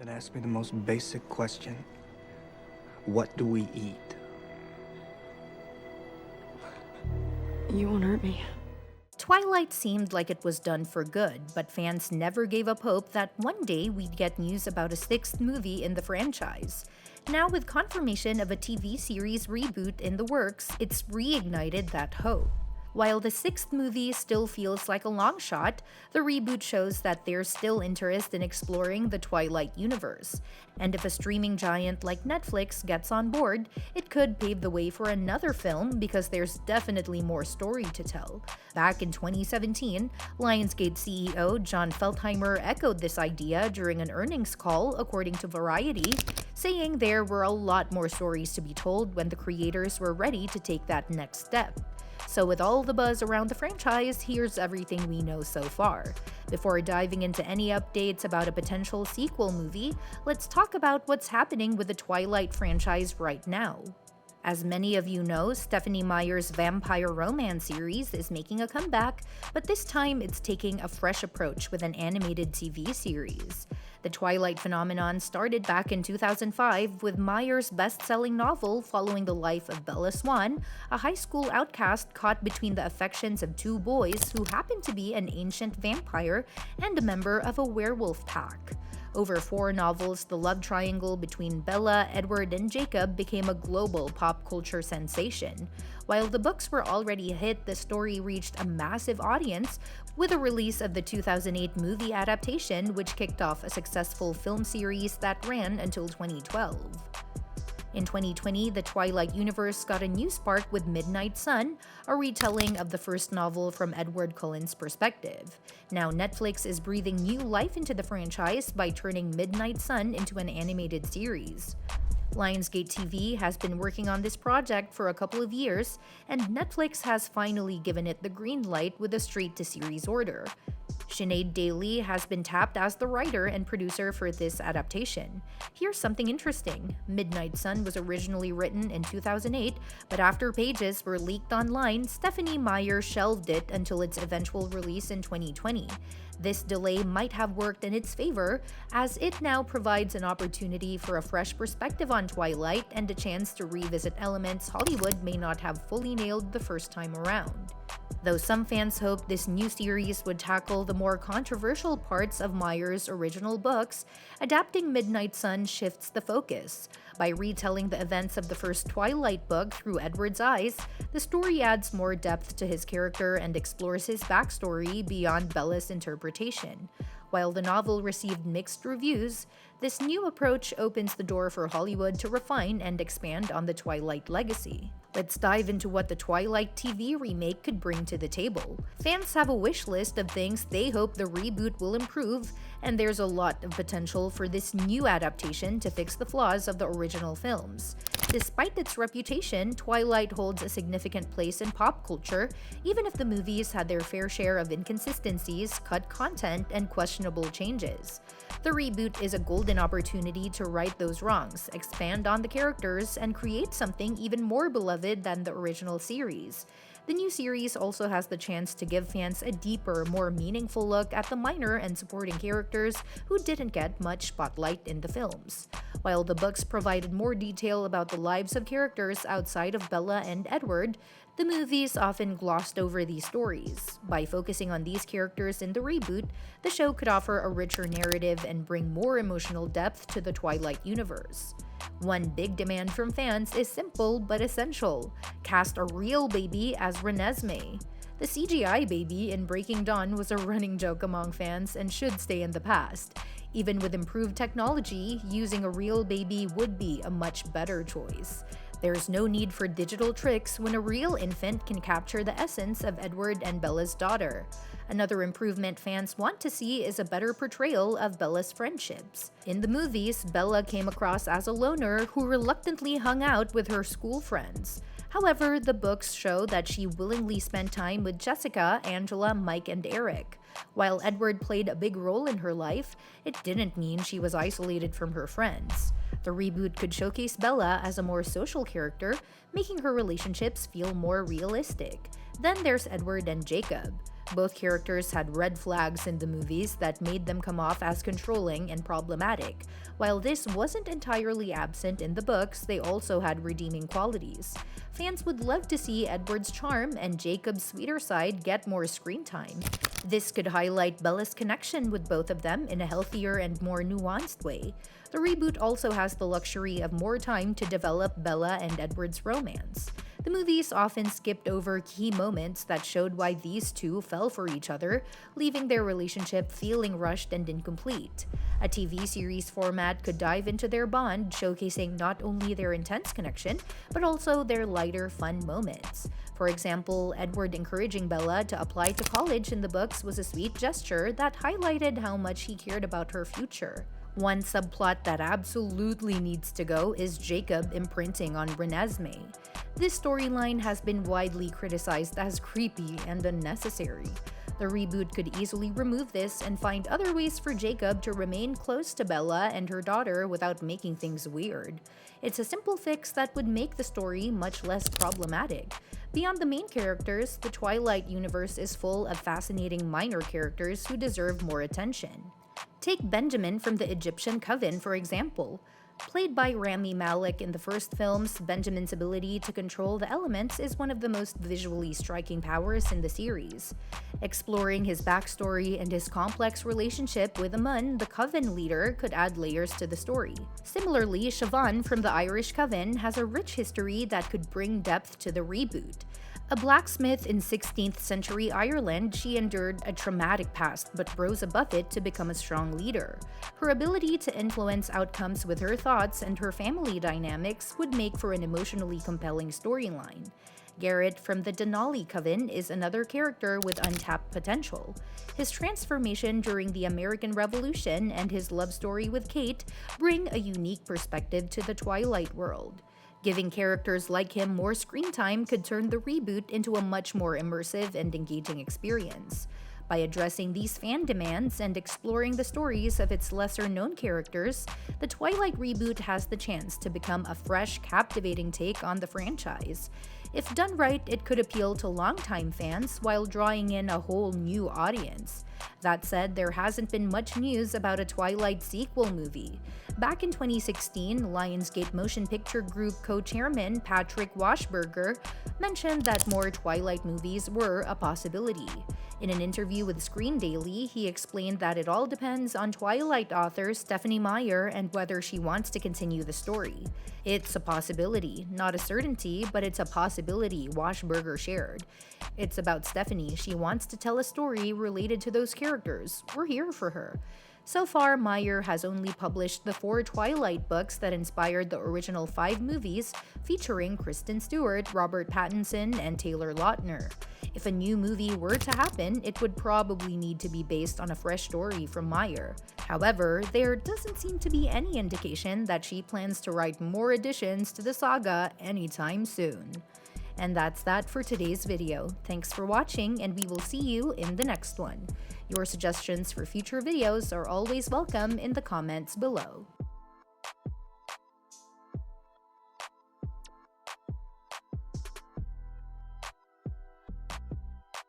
Then ask me the most basic question. What do we eat? You won't hurt me. Twilight seemed like it was done for good, but fans never gave up hope that one day we'd get news about a sixth movie in the franchise. Now, with confirmation of a TV series reboot in the works, it's reignited that hope. While the sixth movie still feels like a long shot, the reboot shows that there's still interest in exploring the Twilight universe. And if a streaming giant like Netflix gets on board, it could pave the way for another film because there's definitely more story to tell. Back in 2017, Lionsgate CEO John Feltheimer echoed this idea during an earnings call, according to Variety, saying there were a lot more stories to be told when the creators were ready to take that next step. So with all the buzz around the franchise, here's everything we know so far. Before diving into any updates about a potential sequel movie, let's talk about what's happening with the Twilight franchise right now. As many of you know, Stephenie Meyer's vampire romance series is making a comeback, but this time it's taking a fresh approach with an animated TV series. The Twilight phenomenon started back in 2005 with Meyer's best-selling novel following the life of Bella Swan, a high school outcast caught between the affections of two boys who happened to be an ancient vampire and a member of a werewolf pack. Over 4 novels, the love triangle between Bella, Edward, and Jacob became a global pop culture sensation. While the books were already a hit, the story reached a massive audience with the release of the 2008 movie adaptation, which kicked off a successful film series that ran until 2012. In 2020, the Twilight universe got a new spark with Midnight Sun, a retelling of the first novel from Edward Cullen's perspective. Now Netflix is breathing new life into the franchise by turning Midnight Sun into an animated series. Lionsgate TV has been working on this project for a couple of years, and Netflix has finally given it the green light with a straight-to-series order. Sinead Daly has been tapped as the writer and producer for this adaptation. Here's something interesting. Midnight Sun was originally written in 2008, but after pages were leaked online, Stephenie Meyer shelved it until its eventual release in 2020. This delay might have worked in its favor, as it now provides an opportunity for a fresh perspective on Twilight and a chance to revisit elements Hollywood may not have fully nailed the first time around. Though some fans hoped this new series would tackle the more controversial parts of Meyer's original books, adapting Midnight Sun shifts the focus. By retelling the events of the first Twilight book through Edward's eyes, the story adds more depth to his character and explores his backstory beyond Bella's interpretation. While the novel received mixed reviews, this new approach opens the door for Hollywood to refine and expand on the Twilight legacy. Let's dive into what the Twilight TV remake could bring to the table. Fans have a wish list of things they hope the reboot will improve, and there's a lot of potential for this new adaptation to fix the flaws of the original films. Despite its reputation, Twilight holds a significant place in pop culture, even if the movies had their fair share of inconsistencies, cut content, and questionable changes. The reboot is a golden opportunity to right those wrongs, expand on the characters, and create something even more beloved than the original series. The new series also has the chance to give fans a deeper, more meaningful look at the minor and supporting characters who didn't get much spotlight in the films. While the books provided more detail about the lives of characters outside of Bella and Edward, the movies often glossed over these stories. By focusing on these characters in the reboot, the show could offer a richer narrative and bring more emotional depth to the Twilight universe. One big demand from fans is simple but essential: cast a real baby as Renesmee. The CGI baby in Breaking Dawn was a running joke among fans and should stay in the past. Even with improved technology, using a real baby would be a much better choice. There's no need for digital tricks when a real infant can capture the essence of Edward and Bella's daughter. Another improvement fans want to see is a better portrayal of Bella's friendships. In the movies, Bella came across as a loner who reluctantly hung out with her school friends. However, the books show that she willingly spent time with Jessica, Angela, Mike, and Eric. While Edward played a big role in her life, it didn't mean she was isolated from her friends. The reboot could showcase Bella as a more social character, making her relationships feel more realistic. Then there's Edward and Jacob. Both characters had red flags in the movies that made them come off as controlling and problematic. While this wasn't entirely absent in the books, they also had redeeming qualities. Fans would love to see Edward's charm and Jacob's sweeter side get more screen time. This could highlight Bella's connection with both of them in a healthier and more nuanced way. The reboot also has the luxury of more time to develop Bella and Edward's romance. The movies often skipped over key moments that showed why these two fell for each other, leaving their relationship feeling rushed and incomplete. A TV series format could dive into their bond, showcasing not only their intense connection, but also their lighter, fun moments. For example, Edward encouraging Bella to apply to college in the books was a sweet gesture that highlighted how much he cared about her future. One subplot that absolutely needs to go is Jacob imprinting on Renesmee. This storyline has been widely criticized as creepy and unnecessary. The reboot could easily remove this and find other ways for Jacob to remain close to Bella and her daughter without making things weird. It's a simple fix that would make the story much less problematic. Beyond the main characters, the Twilight universe is full of fascinating minor characters who deserve more attention. Take Benjamin from the Egyptian Coven, for example. Played by Rami Malek in the first films, Benjamin's ability to control the elements is one of the most visually striking powers in the series. Exploring his backstory and his complex relationship with Amun, the Coven leader, could add layers to the story. Similarly, Siobhan from the Irish Coven has a rich history that could bring depth to the reboot. A blacksmith in 16th century Ireland, she endured a traumatic past but rose above it to become a strong leader. Her ability to influence outcomes with her thoughts and her family dynamics would make for an emotionally compelling storyline. Garrett from the Denali Coven is another character with untapped potential. His transformation during the American Revolution and his love story with Kate bring a unique perspective to the Twilight world. Giving characters like him more screen time could turn the reboot into a much more immersive and engaging experience. By addressing these fan demands and exploring the stories of its lesser-known characters, the Twilight reboot has the chance to become a fresh, captivating take on the franchise. If done right, it could appeal to longtime fans while drawing in a whole new audience. That said, there hasn't been much news about a Twilight sequel movie. Back in 2016, Lionsgate Motion Picture Group co-chairman Patrick Washburger mentioned that more Twilight movies were a possibility. In an interview with Screen Daily, he explained that it all depends on Twilight author Stephenie Meyer and whether she wants to continue the story. It's a possibility, not a certainty, but it's a possibility, Washburger shared. It's about Stephenie. She wants to tell a story related to those characters. We're here for her. So far, Meyer has only published the 4 Twilight books that inspired the original 5 movies featuring Kristen Stewart, Robert Pattinson, and Taylor Lautner. If a new movie were to happen, it would probably need to be based on a fresh story from Meyer. However, there doesn't seem to be any indication that she plans to write more additions to the saga anytime soon. And that's that for today's video. Thanks for watching, and we will see you in the next one. Your suggestions for future videos are always welcome in the comments below.